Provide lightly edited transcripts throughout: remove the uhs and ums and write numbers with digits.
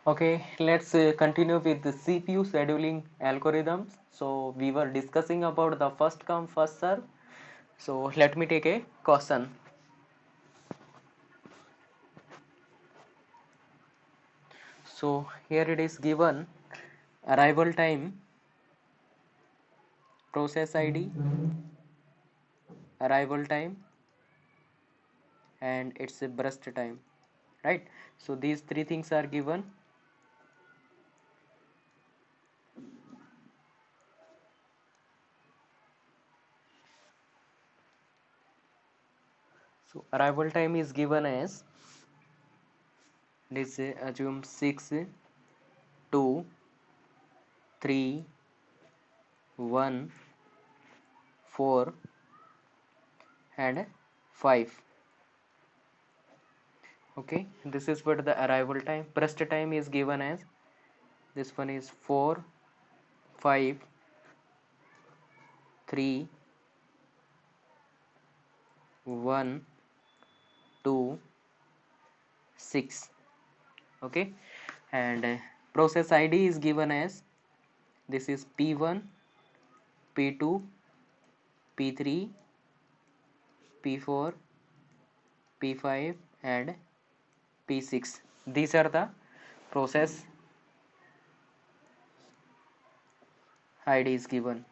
Okay, let's continue with the CPU scheduling algorithms. So we were discussing about the first come first serve. So let me take a question. So here it is given arrival time, process ID, arrival time, and it's a burst time, right? So these three things are given. So arrival time is given as, let's say assume 6, 2, 3, 1, 4, and 5. Okay, this is what the arrival time. Burst time is given as, this one is 4, 5, 3, 1, 2, 6. Okay, and process ID is given as, this is P1, P2, P3, P4, P5, and P6. These are the process IDs given.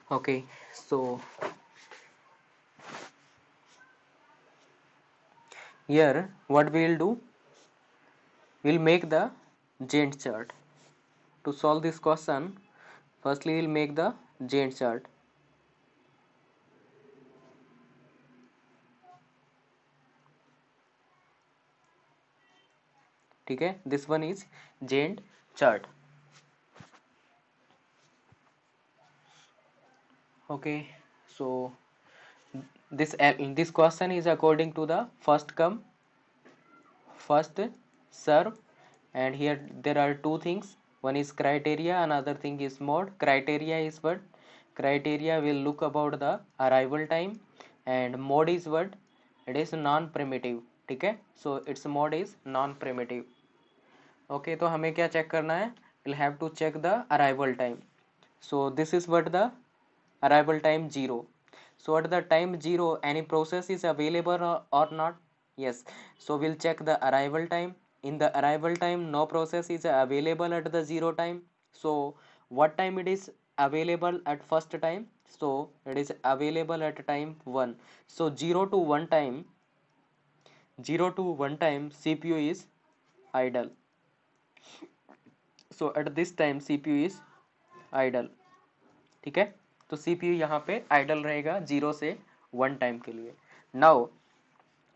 Okay, so here what we will do, we'll make the Gantt chart. To solve this question, firstly we'll make the Gantt chart. ठीक है, this one is Gantt chart. Okay, so this question is according to the first come first serve, and here there are two things. One is criteria, another thing is mode. Criteria is what? Criteria will look about the arrival time, and mode is what? It is non primitive. ठीक है, so its mode is non primitive. Okay, तो हमें क्या check करना है? We'll have to check the arrival time. So this is what the arrival time 0. So at the time 0, any process is available or not? Yes. So we'll check the arrival time. In the arrival time, no process is available at the 0 time. So what time it is available at first time? So it is available at time 1. So 0 to 1 time, 0 to 1 time CPU is idle. So at this time CPU is idle. ठीक है, तो CPU यहाँ पे idle रहेगा 0 से 1 time के लिए. Now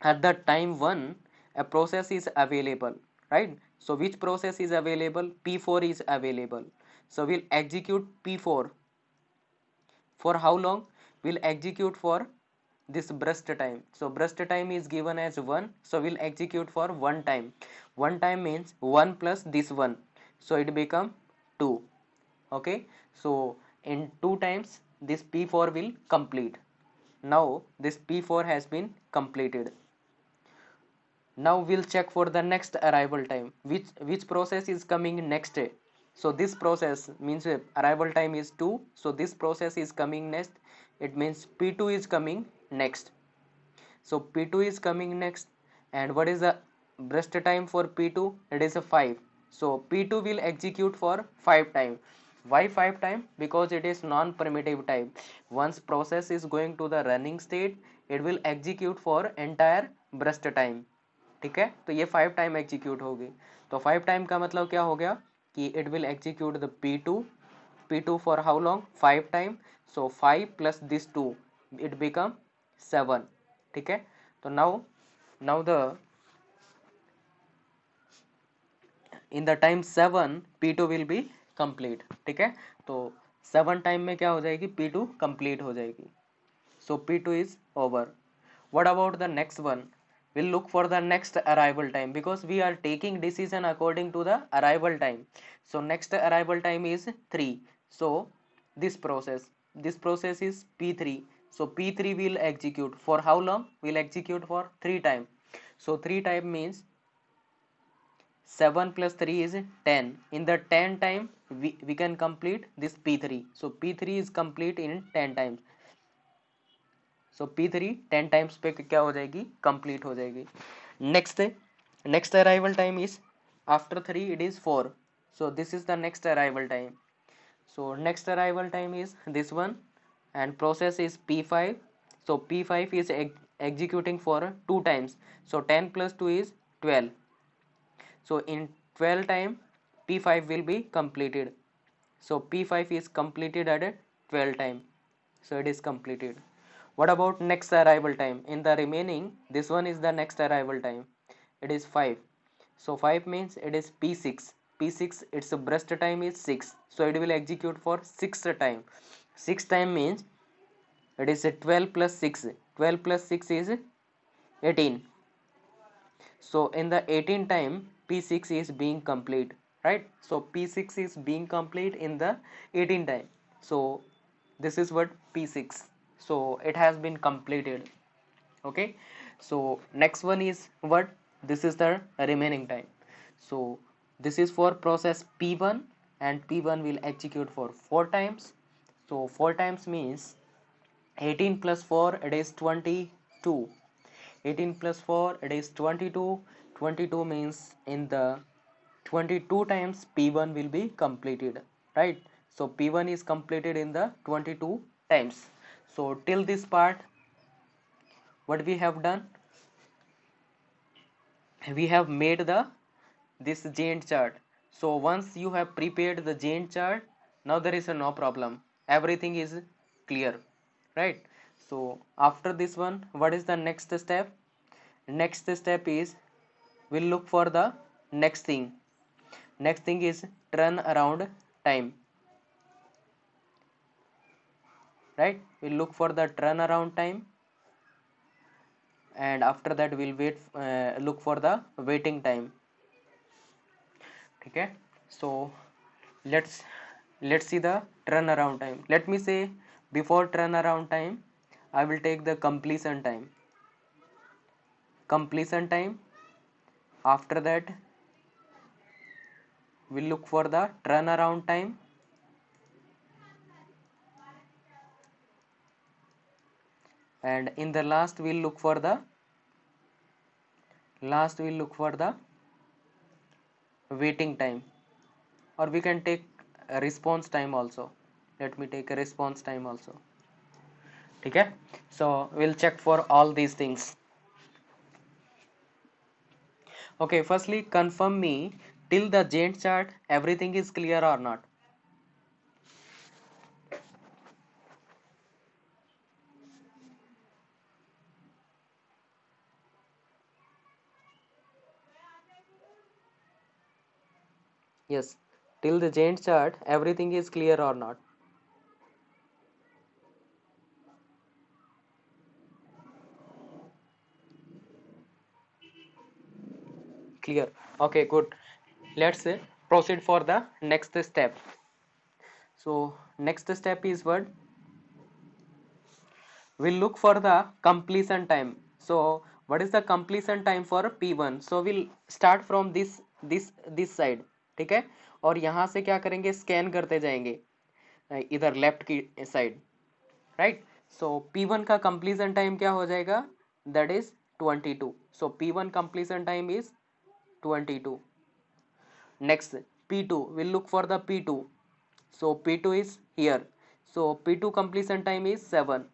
at the time 1, a process is available, right? So which process is available? P4 is available. So we'll execute P4 for how long? We'll execute for this burst time. So burst time is given as 1, so we'll execute for 1 time. 1 time means 1 plus this 1, so it become 2. Okay, so in 2 times this P4 will complete. Now this P4 has been completed. Now we'll check for the next arrival time, which process is coming next. So this process means arrival time is 2, so this process is coming next. It means P2 is coming next. So P2 is coming next, and what is the burst time for P2? It is a 5. So P2 will execute for 5 time. Why 5 time? Because it is non primitive time. Once process is going to the running state, it will execute for entire burst time. ठीक है, तो ये 5 time execute होगी. तो 5 time का मतलब क्या हो गया कि it will execute the P2 for how long? 5 time. So 5 plus this 2, it become 7. ठीक है, तो now the in the time 7 P2 will be complete. ठीक है, तो 7 टाइम में क्या हो जाएगी? P2 कंप्लीट हो जाएगी. So P2 is over. What about the next one? We'll look for the next arrival time, because we are taking decision according to the arrival time. So next arrival time is 3. So this process is P3. So P3 will execute for how long? Will execute for 3 time. So 3 time means 7 plus 3 is 10. In the 10 time we can complete this P3. So P3 is complete in 10 times. So P3 10 times पे क्या हो जाएगी? Complete हो जाएगी. Next arrival time is after 3 it is 4. So this is the next arrival time. So next arrival time is this one, and process is P5. So P5 is executing for 2 times. So 10 plus 2 is 12. So in 12 time P5 will be completed. So P5 is completed at 12 time. So it is completed. What about next arrival time? In the remaining, this one is the next arrival time. It is 5. So 5 means it is P6. P6 its burst time is 6. So it will execute for 6th time. 6th time means it is 12 plus 6. 12 plus 6 is 18. So in the 18 time P6 is being complete, right? So P6 is being complete in the 18 time. So this is what P6. So it has been completed. Okay. So next one is what? This is the remaining time. So this is for process P1, and P1 will execute for 4 times. So 4 times means 18 plus 4 it is 22. 18 plus 4 it is 22. 22 means in the 22 times P1 will be completed, right? So P1 is completed in the 22 times. So till this part what we have done, we have made this Gantt chart. So once you have prepared the Gantt chart, now there is no problem, everything is clear, right? So after this one, what is the next step? Next step is we'll look for the next thing. Next thing is turn around time, right? We'll look for the turnaround time, and after that we'll look for the waiting time. Okay, so let's see the turnaround time. Let me say before turnaround time I will take the completion time. After that we'll look for the turnaround time, and in the last we'll look for the waiting time, or we can take a response time also. Let me take a response time also. Okay, so we'll check for all these things. Okay, firstly confirm me till the Gantt chart everything is clear or not. Yes, till the Gantt chart everything is clear or not. Clear. Okay, good. Let's proceed for the next step. So next step is what? We'll look for the completion time. So what is the completion time for P1? So we'll start from this side, ठीक है? और यहाँ से क्या करेंगे? Scan करते जाएंगे इधर लेफ्ट की साइड, राइट? सो P1 का completion time क्या हो जाएगा? That is 22. So P1 completion time is 22. Next P2, we'll look for the P2. So P2 is here. So P2 completion time is 7.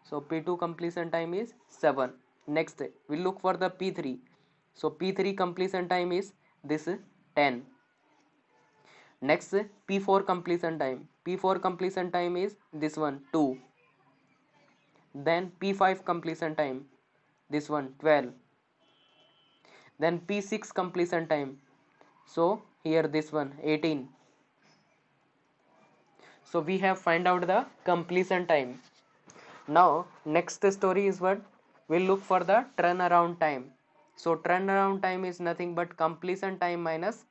So P2 completion time is 7. Next we'll look for the P3. So P3 completion time is this 10. Next P4 completion time. P4 completion time is this one 2. Then P5 completion time, this one 12. Then P6 completion time, so here this one 18. So we have find out the completion time. Now next story is what? We'll look for the turnaround time. So turnaround time is nothing but completion time minus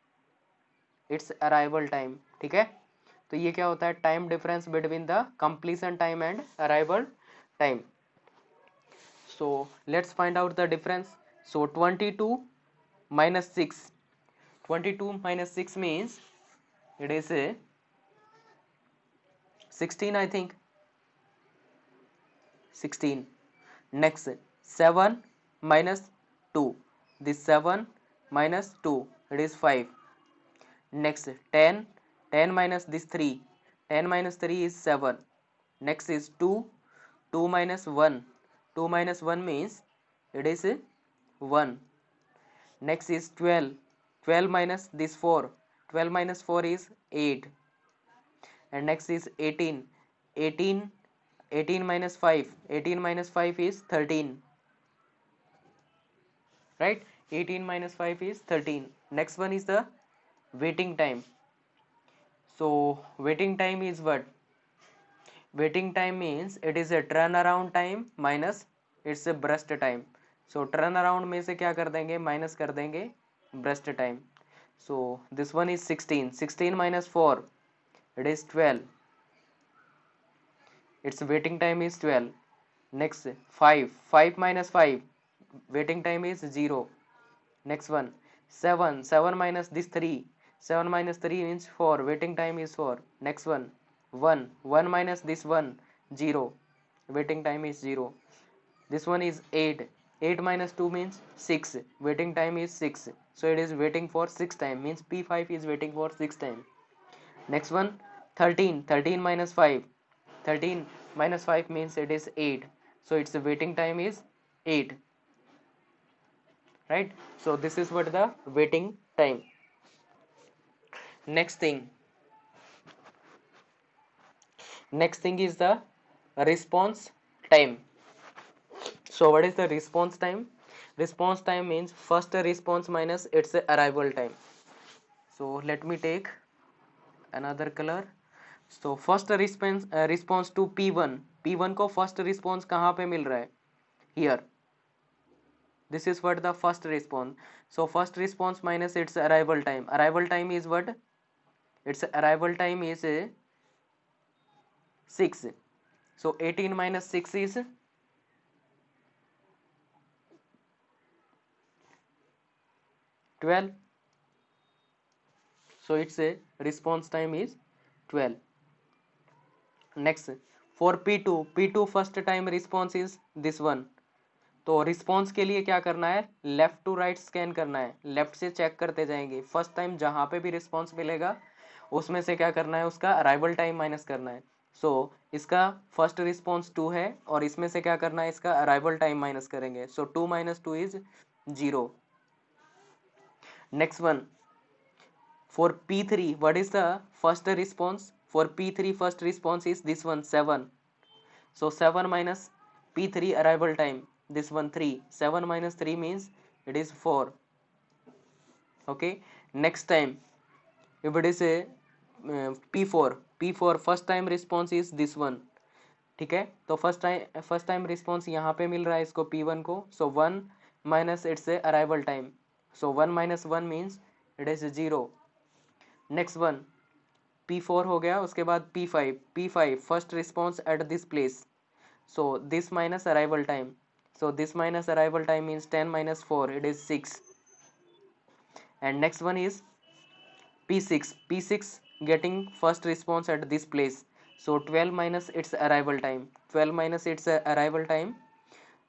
its arrival time. ठीक है? तो ये क्या होता है? Time difference between the completion time and arrival time. So let's find out the difference. So 22 minus 6, 22 minus 6 means it is a 16, I think 16. Next 7 minus 2, this 7 minus 2, it is 5. Next 10, 10 minus this 3, 10 minus 3 is 7. Next is 2, 2 minus 1, 2 minus 1 means it is 1. Next is 12, 12 minus this 4, 12 minus 4 is 8. And next is 18, 18, 18 minus 5, 18 minus 5 is 13, right? 18 minus 5 is 13. Next one is the waiting time. So waiting time is what? Waiting time means it is a turnaround time minus it's a burst time. So turnaround में से क्या कर देंगे? Minus कर देंगे burst time. So this one is 16, 16 minus 4, it is 12. Its waiting time is 12. Next 5, 5 minus 5, waiting time is 0. Next one 7, 7 minus this 3, 7 minus 3 means 4, waiting time is 4. Next one 1, 1 minus this 1, 0, waiting time is 0. This one is 8, 8 minus 2 means 6, waiting time is 6. So it is waiting for 6 time, means P5 is waiting for 6 time. Next one 13, 13 minus 5, 13 minus 5 means it is 8. So its waiting time is 8, right? So this is what the waiting time. Next thing is the response time. So what is the response time? Response time means first response minus its arrival time. So let me take another color. So first response to P1, P1 को first response कहाँ पे मिल रहा है? Here. This is what the first response. So first response minus its arrival time. Arrival time is what? Its arrival time is 6. So 18 minus 6 is 12. So its response time is 12. Next for P2, P2 first time response is this one. तो response के लिए क्या करना है? Left to right scan करना है, left से check करते जाएंगे. फर्स्ट टाइम जहां पे भी रिस्पॉन्स मिलेगा उसमें से क्या करना है? उसका अराइवल टाइम माइनस करना है. सो इसका फर्स्ट रिस्पॉन्स 2 है और इसमें से क्या करना है? इसका अराइवल टाइम माइनस करेंगे. सो 2 minus 2 is 0. Next one for P3, what is the first response? For P3 first response is this one 7. So 7 minus P3 arrival time, this one 3. 7 minus 3 means it is 4. Okay. Next time if it is a P4, P4 first time response is this one. ठीक है. तो first time response यहाँ पे मिल रहा है इसको P1 को. सो 1 minus it's arrival time. So 1 minus 1 means it is 0. Next one P4 हो गया. उसके बाद P5 first response at this place. So this minus arrival time. So this minus arrival time means 10 minus 4, it is 6. And next one is P6. P6 getting first response at this place. So 12 minus its arrival time. 12 minus its arrival time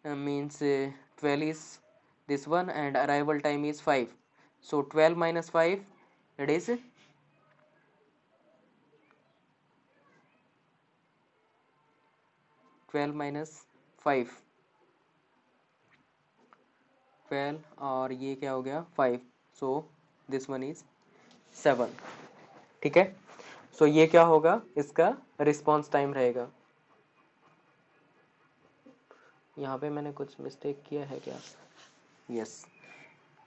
means 12 is this one and arrival time is 5. So 12 minus 5, it is 12 minus 5, 12 और ये क्या हो गया 5. So this one is 7. ठीक है. सो ये क्या होगा? इसका रिस्पॉन्स टाइम रहेगा. यहाँ पे मैंने कुछ मिस्टेक किया है क्या? यस.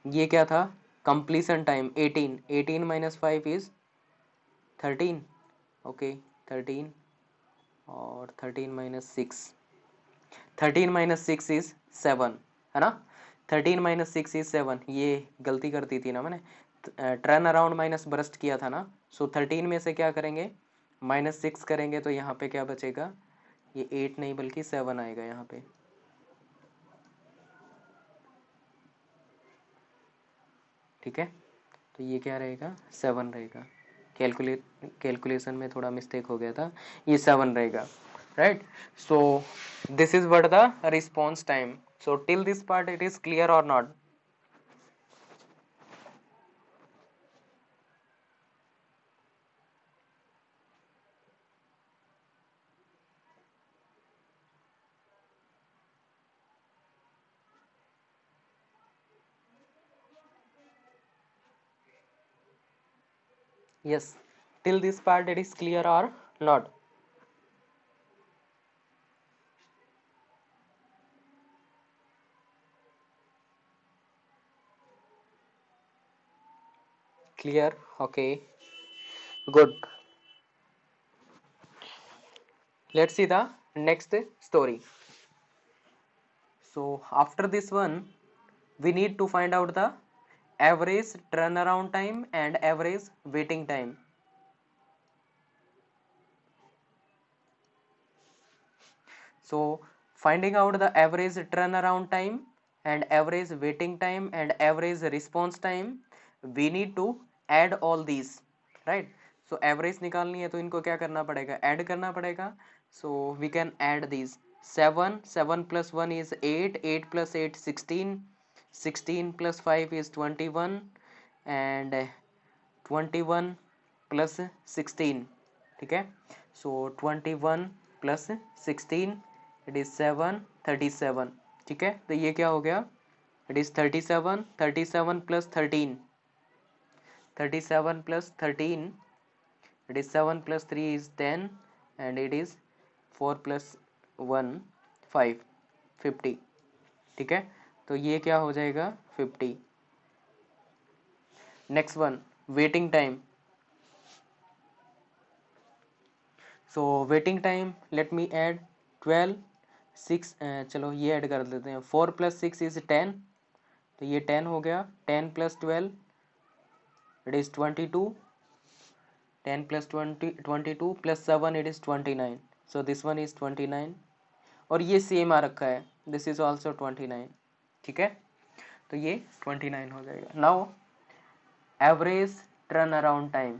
ये क्या था? Completion time 18. 18 minus 5 is 13. Okay 13 और 13 minus 6, 13 minus 6 is 7 है ना. 13 minus 6 is 7. ये गलती कर दी थी ना मैंने, टर्न अराउंड माइनस बरस्ट किया था ना. सो 13 में से क्या करेंगे? -6 करेंगे तो यहाँ पे क्या बचेगा? ये 8 नहीं बल्कि 7 आएगा यहाँ पे। ठीक है, तो ये क्या रहेगा, 7 रहेगा। कैलकुलेशन में थोड़ा मिस्टेक हो गया था, ये 7 रहेगा, right. So this is what the response time. So till this part it is clear और not? Yes, till this part it is clear or not? Clear? Okay, good. Let's see the next story. So after this one, we need to find out the average turnaround time and average waiting time. So finding out the average turnaround time and average waiting time and average response time, we need to add all these, right? So average निकालनी है तो इनको क्या करना पड़ेगा, add करना पड़ेगा. So we can add these. 7 plus 1 is 8, 8 plus 8 16, 16 plus 5 is 21, and 21 plus 16. ठीक है, so 21 plus 16 it is 7, 37. ठीक है, तो ये क्या हो गया, it is 37, 37 plus 13, 37 plus 13 it is 7 plus 3 is 10, and it is 4 plus 1 5, 50. ठीक है, तो ये क्या हो जाएगा 50. Next one, waiting time. So waiting time, let me add 12, 6, चलो ये ऐड कर देते हैं. 4 plus 6 is 10, तो ये 10 हो गया. 10 plus 12 it is 22, 10 plus 20 22 plus 7 it is 29, so this one is 29. और ये सेम आ रखा है, दिस इज ऑल्सो 29. ठीक है, तो ये 29 हो जाएगा. Now average turn around time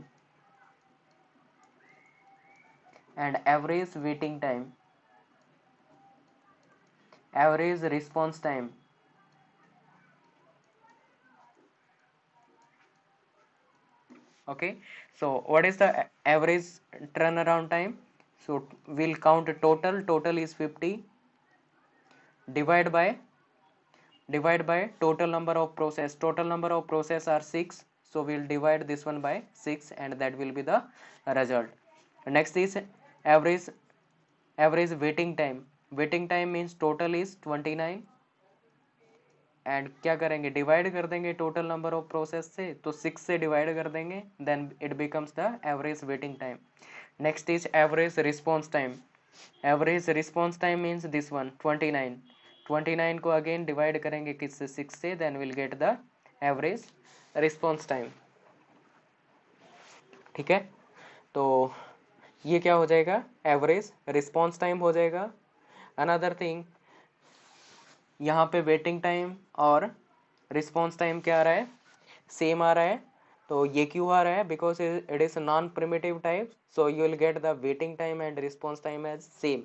and average waiting time, average response time. Okay, so what is the average turnaround time? So we'll count total is 50, divide by total number of process are 6, so we'll divide this one by 6 and that will be the result. Next is average waiting time means total is 29 and क्या करेंगे, divide कर देंगे total number of process से, तो 6 से divide कर देंगे, then it becomes the average waiting time. Next is average response time. Average response time means this one 29. 29 को अगेन डिवाइड करेंगे किससे, 6 से, then will get the average response time. ठीक है, तो ये क्या हो जाएगा, एवरेज रिस्पॉन्स टाइम हो जाएगा. अनदर थिंग, यहाँ पे वेटिंग टाइम और रिस्पॉन्स टाइम क्या आ रहा है, सेम आ रहा है. तो ये क्यों आ रहा है, because it is non primitive type, so you will get the waiting time and response time as same.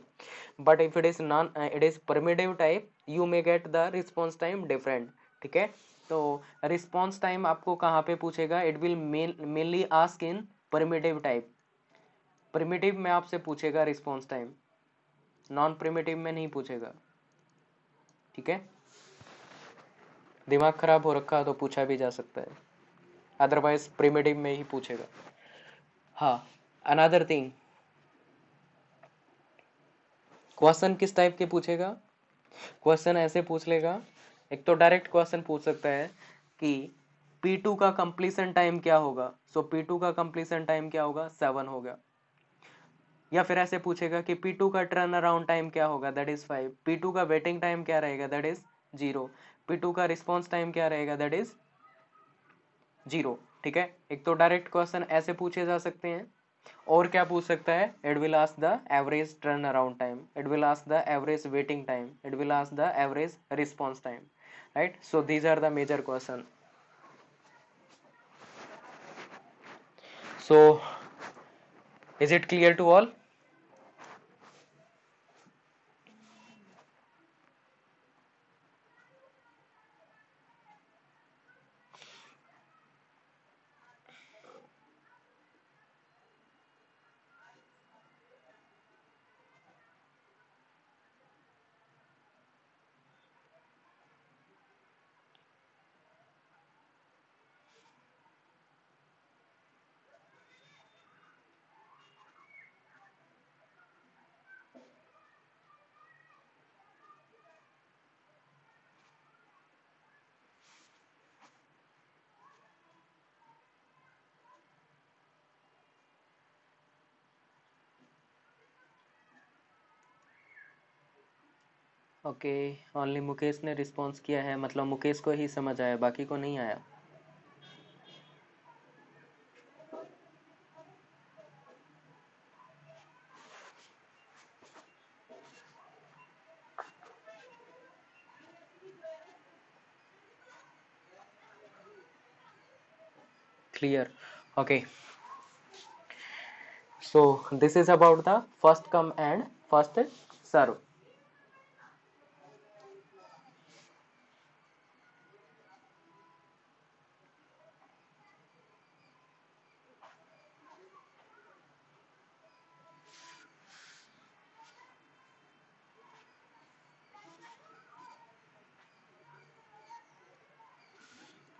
But if it is primitive type, you may get the response time different. ठीक है, तो response time आपको कहाँ पे पूछेगा, it will mainly ask in primitive type. Primitive में आपसे पूछेगा रिस्पॉन्स टाइम, नॉन प्रिमिटिव में नहीं पूछेगा. ठीक है, दिमाग खराब हो रखा तो पूछा भी जा सकता है, अदरवाइज प्रिमिटिव में ही पूछेगा. हाँ, अनदर थिंग, क्वेश्चन किस टाइप के पूछेगा, क्वेश्चन ऐसे पूछ लेगा. एक तो डायरेक्ट क्वेश्चन पूछ सकता है कि P2 का कंप्लीशन टाइम क्या होगा, सो P2 का कंप्लीशन टाइम क्या होगा, 7 होगा. या फिर ऐसे पूछेगा कि P2 का टर्न अराउंड टाइम क्या होगा, दैट इज 5. P2 का वेटिंग टाइम क्या रहेगा, दैट इज 0. P2 का रिस्पॉन्स टाइम क्या रहेगा, दैट इज 0. ठीक है, एक तो डायरेक्ट क्वेश्चन ऐसे पूछे जा सकते हैं. और क्या पूछ सकता है, it will ask the average turn around time, it will ask the average waiting time, it will ask the average response time, right. So these are the major question. So is it clear to all? Okay, only Mukesh ने response किया है, मतलब मुकेश को ही समझ आया, बाकी को नहीं आया. Clear. Okay, so this is about the first come and first serve.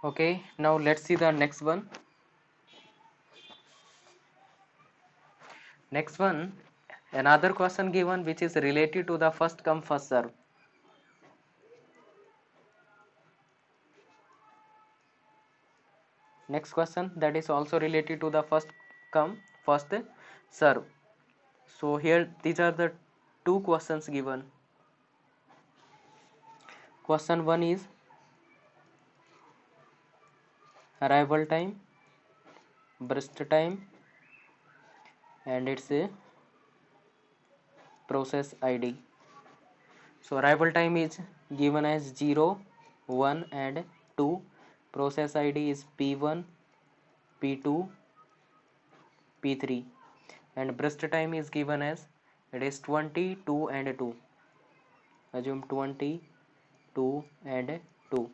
Okay, now let's see the next one. Next one, another question given which is related to the first come first serve. Next question that is also related to the first come first serve. So here these are the two questions given. Question 1 is arrival time, burst time, and its a process ID. So arrival time is given as 0, 1 and 2. Process ID is P1, P2, P3, and burst time is given as it is 20, 2 and 2. Assume 20, 2 and 2.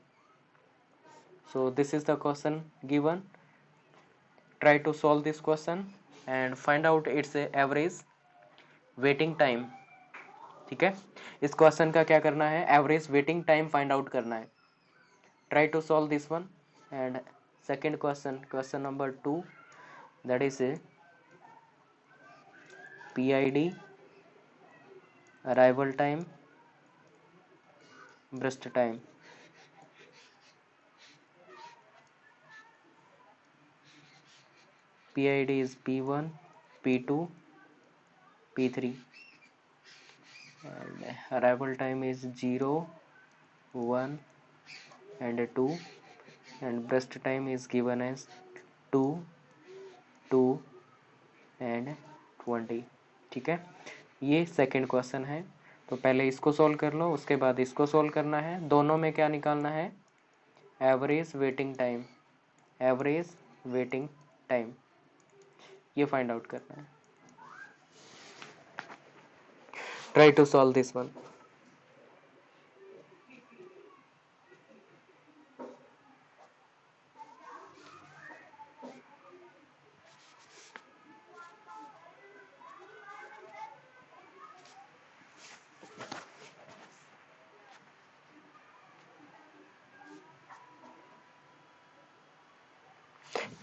So this is the question given. Try to solve this question and find out its average waiting time. ठीक है, इस question का क्या करना है, average waiting time find out करना है. Try to solve this one. And second question, question number 2, that is PID, arrival time, burst time. PID is P1, P2, P3, and arrival time is 0, 1 and 2, and burst time is given as 2, 2 and 20. ठीक है, ये second question है. तो पहले इसको solve कर लो, उसके बाद इसको सॉल्व करना है. दोनों में क्या निकालना है, average waiting time, average waiting time ये फाइंड आउट करना है. Try to solve this one.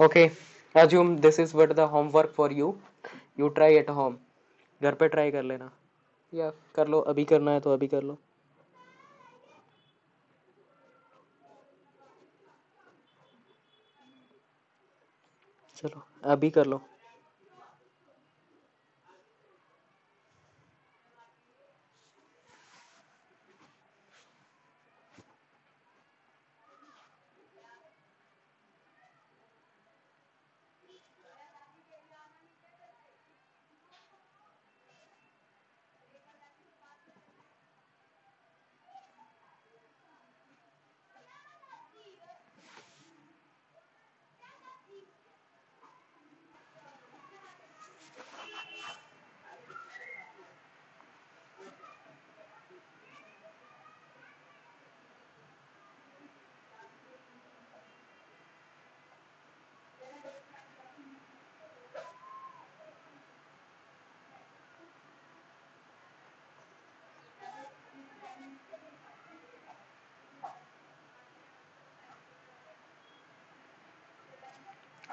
Okay, assume this is what the homework for you. You try at home. घर पे ट्राई कर लेना, या कर लो, अभी करना है तो अभी कर लो. चलो अभी कर लो.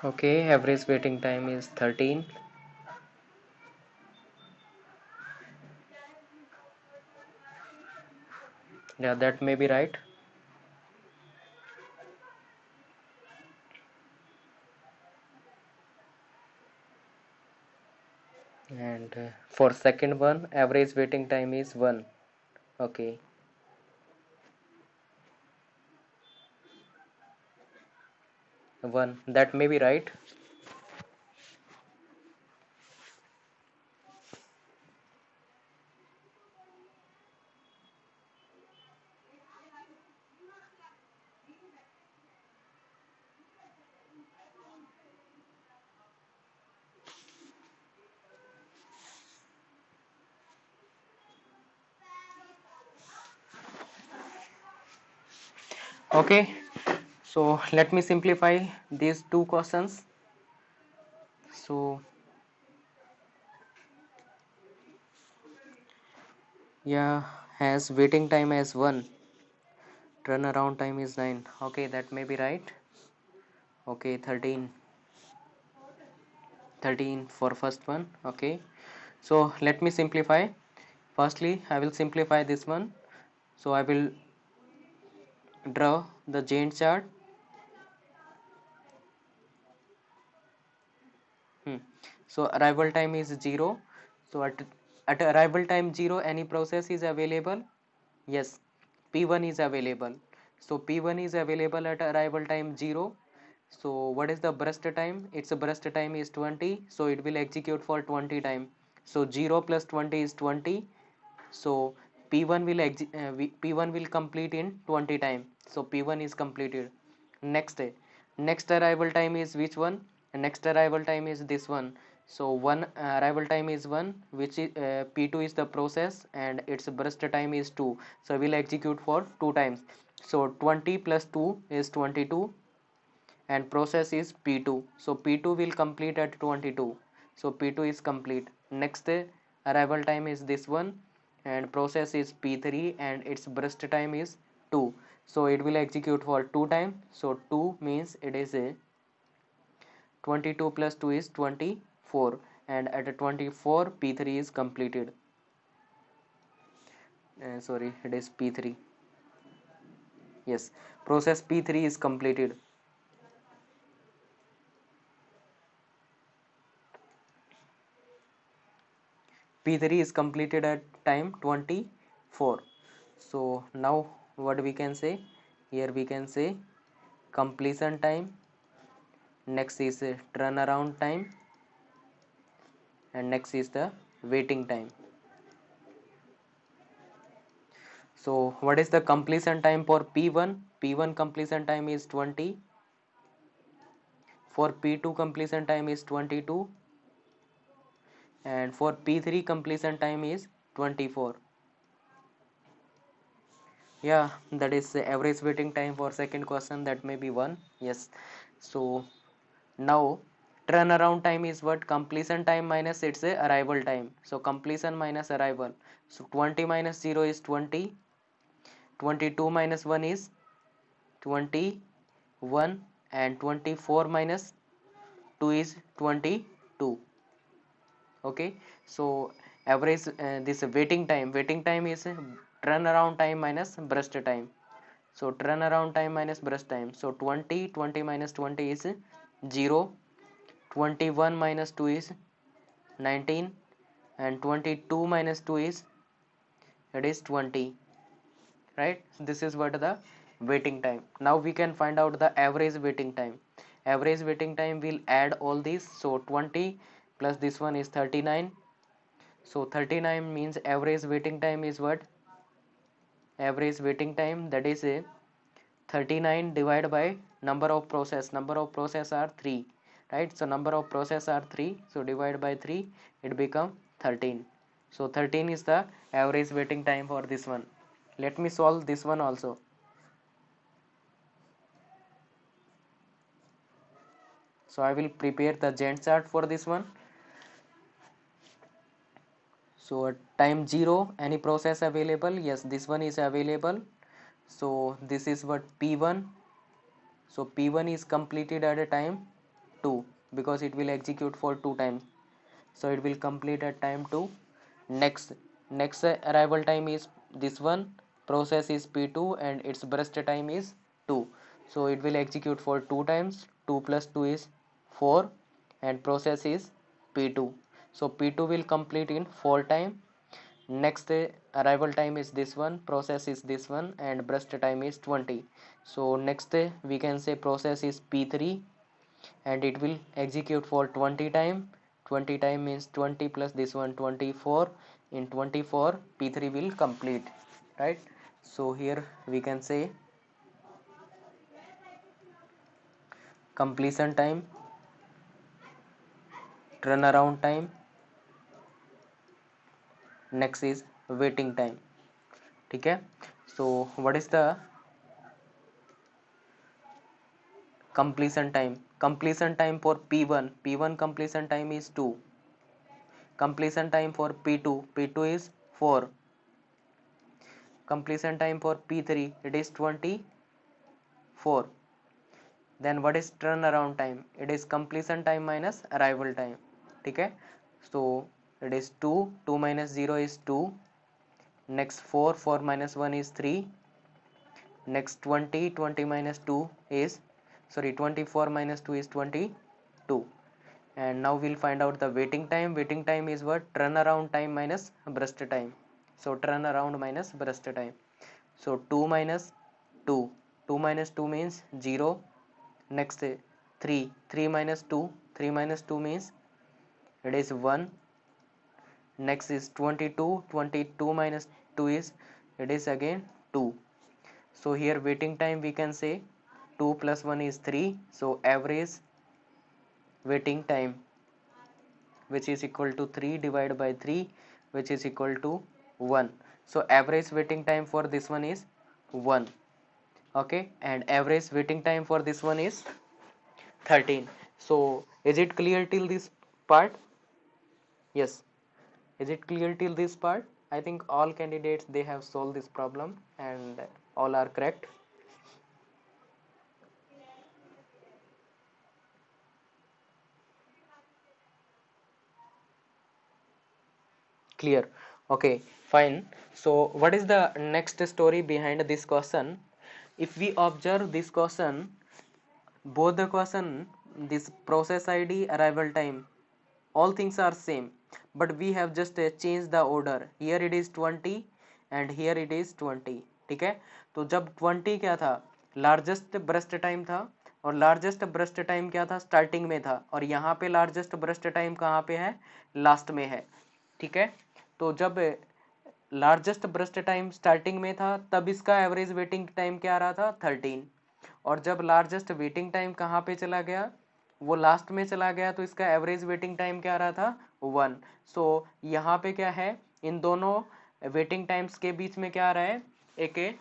Okay, average waiting time is 13. Yeah, that may be right. And for second one, average waiting time is 1. Okay, 1. That may be right. Okay, so let me simplify these two questions. So yeah, has waiting time as 1, turnaround time is 9. Okay, that may be right. Okay, 13 for first one. Okay, so let me simplify. Firstly, I will simplify this one. So I will draw the Gantt chart. So arrival time is 0. So at arrival time 0, any process is available. Yes, P1 is available. So P1 is available at arrival time 0. So what is the burst time? Its burst time is 20. So it will execute for 20 time. So 0 plus 20 is 20. So P1 will complete in 20 time. So P1 is completed. Next next arrival time is which one? Next arrival time is this one. So one arrival time is 1, which is P2 is the process and its burst time is 2. So we'll execute for 2 times. So 20 plus 2 is 22 and process is P2. So P2 will complete at 22. So P2 is complete. Next arrival time is this one and process is P3 and its burst time is 2. So it will execute for 2 times. So 2 means it is a 22 plus 2 is 24 and at 24 P3 is completed. Sorry, it is P3. Yes, process P3 is completed. P3 is completed at time 24. So now what we can say? Here we can say completion time, next is turnaround time, and next is the waiting time. So what is the completion time for P1? P1 completion time is 20. For P2 completion time is 22 and for P3 completion time is 24. Yeah, that is the average waiting time for second question, that may be 1. Yes. So now turnaround time is what? Completion time minus its arrival time. So completion minus arrival. So 20 minus 0 is 20. 22 minus 1 is 21 and 24 minus 2 is 22. Okay, so average this waiting time is turnaround time minus burst time. So turnaround time minus burst time. So 20 minus 20 is 0. 21 minus 2 is 19 and 22 minus 2 is, it is 20, right? So this is what the waiting time. Now we can find out the average waiting time. Average waiting time will add all these. So 20 plus this one is 39. So 39 means average waiting time is what? Average waiting time, that is a 39 divided by number of process. Number of process are 3, right? So number of process are 3. So divide by 3, it become 13. So 13 is the average waiting time for this one. Let me solve this one also. So I will prepare the Gantt chart for this one. So at time 0, any process available? Yes, this one is available. So this is what P1. So P1 is completed at a time 2 because it will execute for 2 times, so it will complete at time 2. Next arrival time is this one, process is p2 and its burst time is 2, so it will execute for 2 times. 2 plus 2 is 4 and process is p2, so p2 will complete in 4 time. Next arrival time is this one, process is this one and burst time is 20, so next we can say process is p3 and it will execute for 20 time. 20 time means 20 plus this one 24. In 24 p3 will complete, right? So here we can say completion time, turnaround time, next is waiting time. ठीक है, so what is the completion time? Completion time for p1 completion time is 2. Completion time for p2 is 4. Completion time for p3 it is 24. Then what is turnaround time? It is completion time minus arrival time. ठीक है, so it is 2 minus 0 is 2. Next 4 minus 1 is 3. Next 20 minus 2 is 24 minus 2 is 22. And now we'll find out the waiting time. Waiting time is what? Turnaround time minus burst time. So turnaround minus burst time. So 2 minus 2. 2 minus 2 means 0. Next 3 minus 2. 3 minus 2 means it is 1. Next is 22. 22 minus 2 is it is again 2. So here waiting time we can say 2 plus 1 is 3. So average waiting time which is equal to 3 divided by 3 which is equal to 1. So average waiting time for this one is 1. Okay, and average waiting time for this one is 13. So is it clear till this part? Yes, is it clear till this part? I think all candidates they have solved this problem and all are correct. Clear. Okay, fine. So what is the next story behind this question? If we observe this question, both the question, this process id, arrival time, all things are same, but we have just changed the order. Here it is 20 and here it is 20. ठीक है, तो जब 20 क्या था, largest burst time था, और largest burst time क्या था, स्टार्टिंग में था, और यहाँ पे लार्जेस्ट ब्रस्ट टाइम कहाँ पे है, लास्ट में है. ठीक है, तो जब लार्जेस्ट ब्रस्ट टाइम स्टार्टिंग में था तब इसका एवरेज वेटिंग टाइम क्या आ रहा था, 13. और जब लार्जेस्ट वेटिंग टाइम कहाँ पे चला गया, वो लास्ट में चला गया, तो इसका एवरेज वेटिंग टाइम क्या आ रहा था, 1. सो यहाँ पे क्या है, इन दोनों वेटिंग टाइम्स के बीच में क्या आ रहा है, एक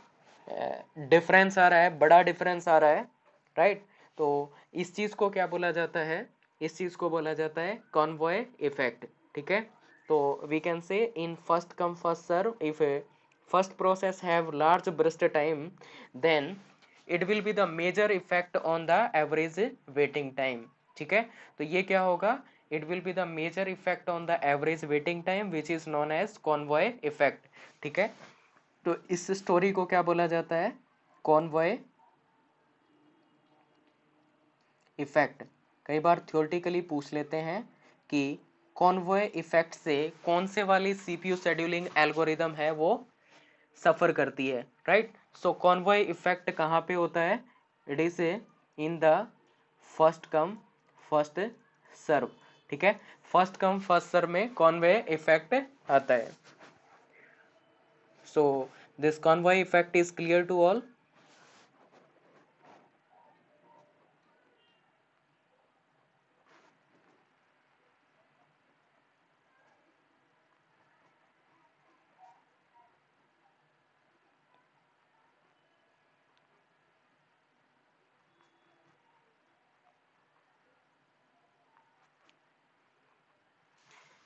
डिफरेंस आ रहा है, बड़ा डिफरेंस आ रहा है, राइट. तो इस चीज को क्या बोला जाता है, इस चीज को बोला जाता है कॉन्वॉय इफेक्ट. ठीक है, तो we can say in first come first serve, if first process have large burst time, then it will be the major effect on the average waiting time. ठीक है, तो ये क्या होगा, it will be the major effect on the average waiting time which is known as convoy effect. ठीक है, तो इस स्टोरी को क्या बोला जाता है, कॉन्वॉय इफेक्ट. कई बार थ्योरेटिकली पूछ लेते हैं कि कॉन्वॉय इफेक्ट से कौन से वाली सीपीयू शेड्यूलिंग एल्गोरिदम है वो सफर करती है, राइट. सो कॉन्वॉय इफेक्ट कहाँ पे होता है, it is in the first come first serve. ठीक है, फर्स्ट कम फर्स्ट सर्व में कॉन्वॉय इफेक्ट आता है. So this convoy effect is clear to all.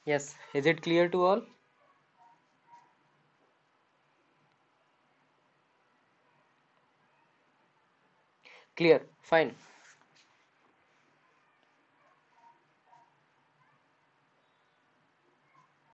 Yes, is it clear to all? Clear, fine.